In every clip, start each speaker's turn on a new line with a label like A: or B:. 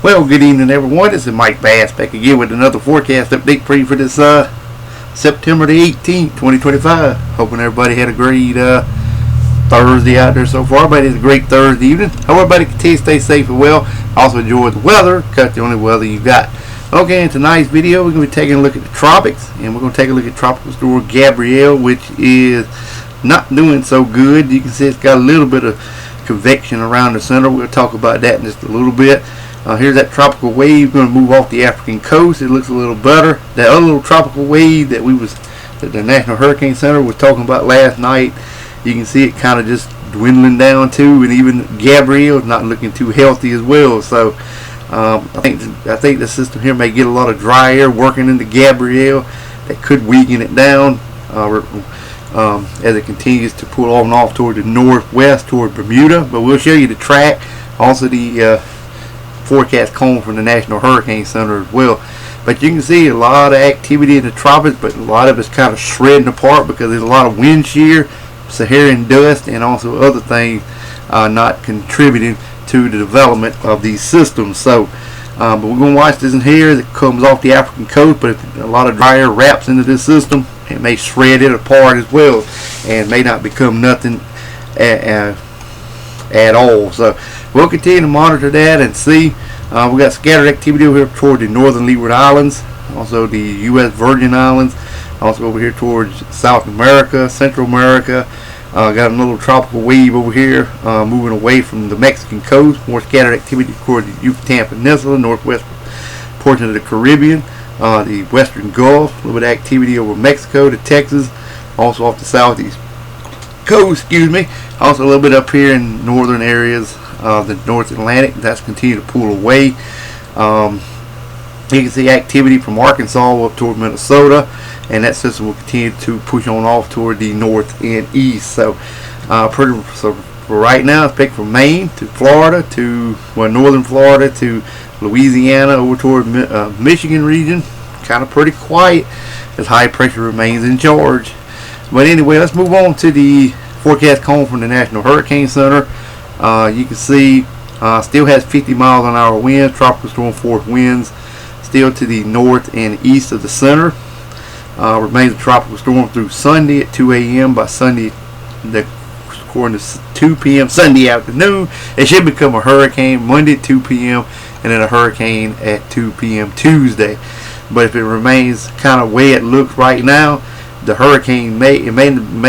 A: Well, good evening, everyone. This is Mike Bass back again with another forecast update for you for this September the 18th, 2025. Hoping everybody had a great Thursday out there so far. Everybody has a great Thursday evening. Hope everybody continues to stay safe and well. Also enjoy the weather, cut the only weather you got. Okay, in tonight's video, we're going to be taking a look at the tropics, and we're going to take a look at tropical storm Gabrielle, which is not doing so good. You can see it's got a little bit of convection around the center. We'll talk about that in just a little bit. Here's that tropical wave going to move off the African coast. It looks a little better. That other little tropical wave that the National Hurricane Center was talking about last night, you can see it kind of just dwindling down too, and even Gabrielle is not looking too healthy as well. So I think the system here may get a lot of dry air working into Gabrielle that could weaken it down as it continues to pull on off toward the northwest toward Bermuda. But we'll show you the track, also the forecast cone from the National Hurricane Center as well. But you can see a lot of activity in the tropics, but a lot of it's kind of shredding apart because there's a lot of wind shear, Saharan dust, and also other things not contributing to the development of these systems. So but we're going to watch this in here as it comes off the African coast, but if a lot of dry air wraps into this system, it may shred it apart as well and may not become nothing at all. So we'll continue to monitor that and see. We got scattered activity over here toward the northern Leeward Islands, also the U.S. Virgin Islands, also over here towards South America, Central America. Got a little tropical wave over here moving away from the Mexican coast. More scattered activity toward the Yucatan Peninsula, northwest portion of the Caribbean, the Western Gulf. A little bit of activity over Mexico to Texas, also off the southeast coast. Excuse me. Also a little bit up here in northern areas, the North Atlantic. That's continued to pull away. You can see activity from Arkansas up toward Minnesota, and that system will continue to push on off toward the north and east. So for right now, it's picked from Maine to Florida to northern Florida to Louisiana over toward Michigan region. Kind of pretty quiet as high pressure remains in charge. But anyway, let's move on to the forecast cone from the National Hurricane Center. You can see still has 50 miles an hour winds, tropical storm force winds, still to the north and east of the center. Remains a tropical storm through Sunday at 2 a.m. By Sunday, according to 2 p.m. Sunday afternoon, it should become a hurricane Monday at 2 p.m. and then a hurricane at 2 p.m. Tuesday. But if it remains kind of way it looks right now, the hurricane may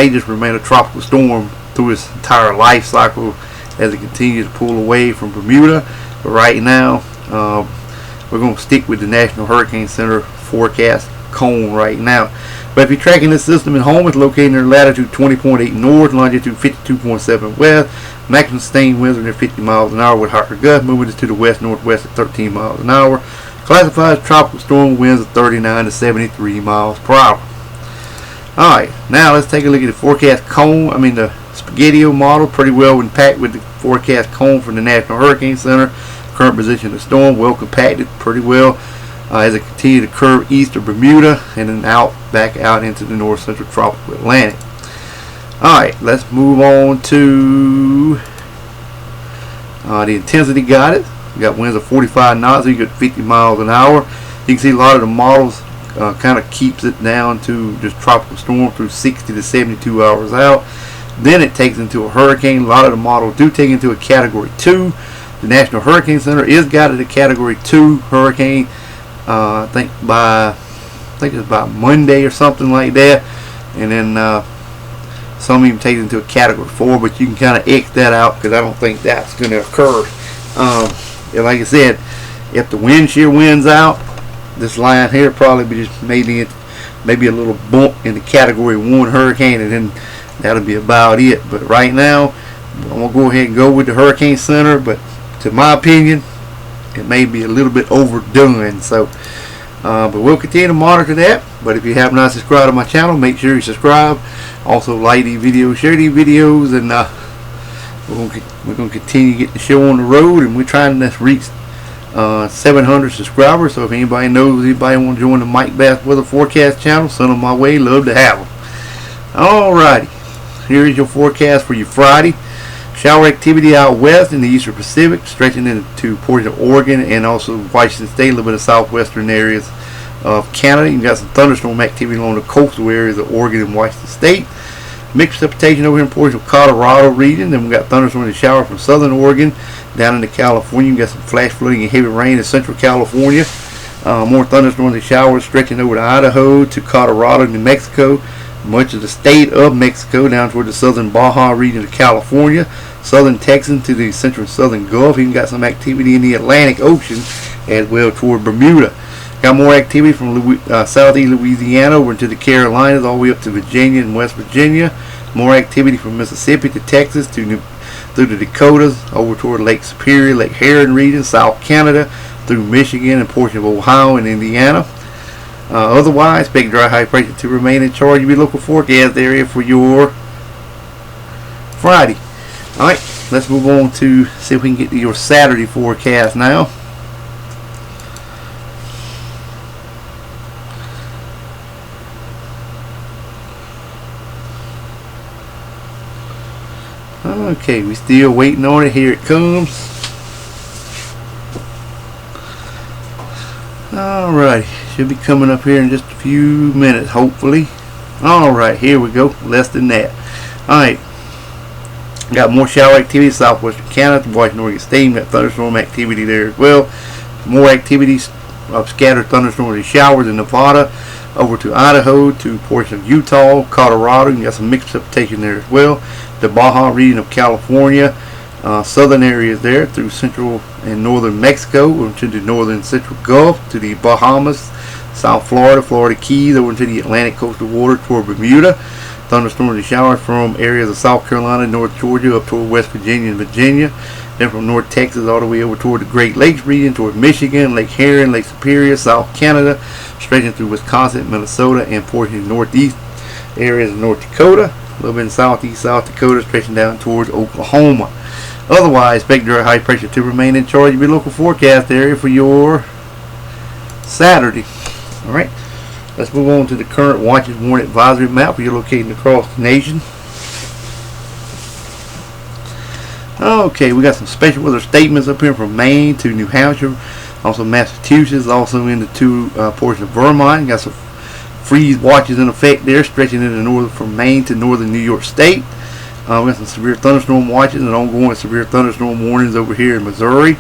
A: just remain a tropical storm through its entire life cycle as it continues to pull away from Bermuda. But right now, we're going to stick with the National Hurricane Center forecast cone right now. But if you're tracking this system at home, it's located near latitude 20.8 north, longitude 52.7 west. Maximum sustained winds are near 50 miles an hour with higher gusts, moving to the west-northwest at 13 miles an hour. Classified as tropical storm, winds of 39 to 73 miles per hour. Alright, now let's take a look at the forecast cone. the spaghetti model, pretty well packed with the forecast cone from the National Hurricane Center. Current position of the storm, well compacted, pretty well as it continues to curve east of Bermuda and then back out into the north central tropical Atlantic. Alright, let's move on to the intensity guidance. We got winds of 45 knots, so you get 50 miles an hour. You can see a lot of the models kind of keeps it down to just tropical storm through 60 to 72 hours out. Then it takes into a hurricane. A lot of the models do take into a category 2. The National Hurricane Center is guided a category 2 hurricane. I think it's by Monday or something like that. And then some even take it into a category 4, but you can kind of X that out because I don't think that's going to occur. Like I said, if the wind shear wins out, this line here probably be just maybe a little bump in the category 1 hurricane, and then that'll be about it. But right now, I'm gonna go ahead and go with the Hurricane Center, but to my opinion, it may be a little bit overdone. So but we'll continue to monitor that. But if you have not subscribed to my channel, make sure you subscribe. Also like these videos, share these videos, and we're gonna continue to get the show on the road, and we're trying to reach 700 subscribers. So if anybody want to join the Mike Bass Weather Forecast channel, send them my way. Love to have them. Alrighty, here is your forecast for your Friday. Shower activity out west in the eastern Pacific, stretching into portions of Oregon and also Washington State, a little bit of southwestern areas of Canada. You got some thunderstorm activity along the coastal areas of Oregon and Washington State. Mixed precipitation over here in portions of Colorado region. Then we got thunderstorm and shower from southern Oregon down into California. We got some flash flooding and heavy rain in central California. More thunderstorms and showers stretching over to Idaho, to Colorado, New Mexico, much of the state of Mexico, down toward the southern Baja region of California, southern Texas to the central and southern Gulf. Even got some activity in the Atlantic Ocean as well toward Bermuda. Got more activity from southeast Louisiana over into the Carolinas, all the way up to Virginia and West Virginia. More activity from Mississippi to Texas through the Dakotas, over toward Lake Superior, Lake Huron region, South Canada, through Michigan and portion of Ohio and Indiana. Otherwise, expect dry high pressure to remain in charge of your local forecast area for your Friday. Alright, let's move on to see if we can get to your Saturday forecast now. Okay, we still waiting on it. Here it comes. Alright, should be coming up here in just a few minutes, hopefully. Alright, here we go. Less than that. Alright, got more shower activity southwestern Canada, Washington, Oregon State. Got thunderstorm activity there as well. More activities of scattered thunderstorms and showers in Nevada, over to Idaho, to portions of Utah, Colorado. You got some mixed precipitation there as well. The Baja region of California, southern areas there through central and northern Mexico, to the northern central Gulf, to the Bahamas, South Florida, Florida Keys, over to the Atlantic coastal water toward Bermuda. Thunderstorms and showers from areas of South Carolina, North Georgia, up toward West Virginia and Virginia. Then from North Texas all the way over toward the Great Lakes region, toward Michigan, Lake Huron, Lake Superior, South Canada, stretching through Wisconsin, Minnesota, and portions of northeast areas of North Dakota. A little bit in southeast South Dakota, stretching down towards Oklahoma. Otherwise, expect dry high pressure to remain in charge of your local forecast area for your Saturday. Alright, let's move on to the current watches warning advisory map where you're located across the nation. Okay, we got some special weather statements up here from Maine to New Hampshire, also Massachusetts, also in the two portions of Vermont. Got some freeze watches in effect there, stretching into northern from Maine to northern New York State. We got some severe thunderstorm watches and ongoing severe thunderstorm warnings over here in Missouri.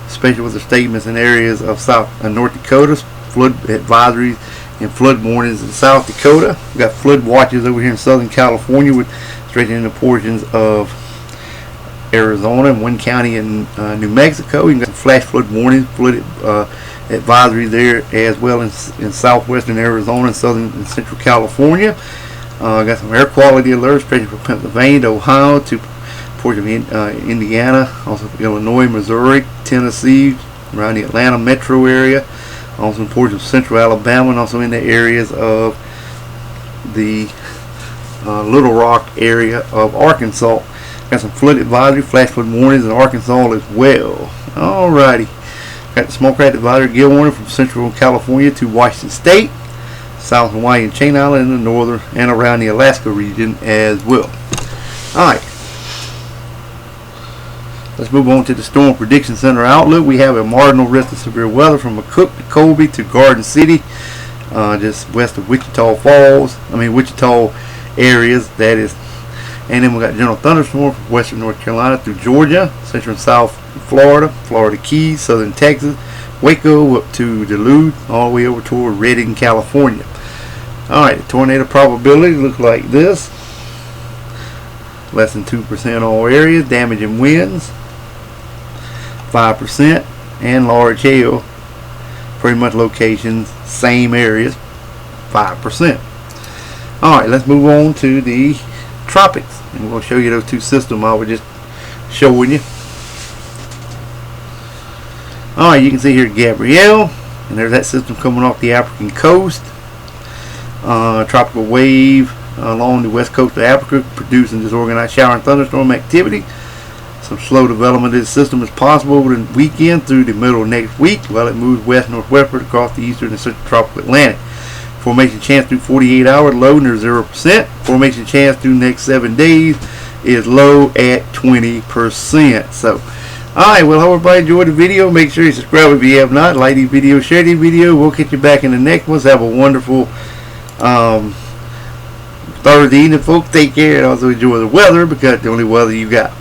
A: Special weather statements in areas of South and North Dakota, flood advisories and flood warnings in South Dakota. We got flood watches over here in Southern California, with stretching into portions of Arizona and one county in New Mexico. You can get some flash flood warnings, flood advisory there as well in southwestern Arizona and southern and central California. Got some air quality alerts stretching from Pennsylvania to Ohio to portions of Indiana, also Illinois, Missouri, Tennessee, around the Atlanta metro area, also in portions of central Alabama, and also in the areas of the Little Rock area of Arkansas. Got some flood advisory, flash flood warnings in Arkansas as well. Alrighty. Got the smoke rat advisory, gill warning from central California to Washington State, South Hawaii and Chain Island, and the northern and around the Alaska region as well. Alright. Let's move on to the Storm Prediction Center outlook. We have a marginal risk of severe weather from McCook to Colby to Garden City, just west of Wichita Wichita areas, that is. And then we got general thunderstorm from western North Carolina through Georgia, central and south Florida, Florida Keys, southern Texas, Waco up to Duluth, all the way over toward Redding, California. Alright, the tornado probability looks like this. Less than 2% all areas. Damaging winds 5%, and large hail, pretty much locations, same areas, 5%. Alright, let's move on to the tropics, and we're going to show you those two systems I was just showing you. Alright, you can see here Gabrielle, and there's that system coming off the African coast. Tropical wave along the west coast of Africa, producing disorganized shower and thunderstorm activity. Some slow development of this system is possible over the weekend through the middle of next week while it moves west-northwestward across the eastern and central tropical Atlantic. Formation chance through 48 hours, low near 0%. Formation chance through next 7 days, is low at 20%. So, alright, well, hope everybody enjoyed the video. Make sure you subscribe if you have not. Like these videos, share these videos. We'll get you back in the next ones. Have a wonderful Thursday evening, folks. Take care and also enjoy the weather, because the only weather you got.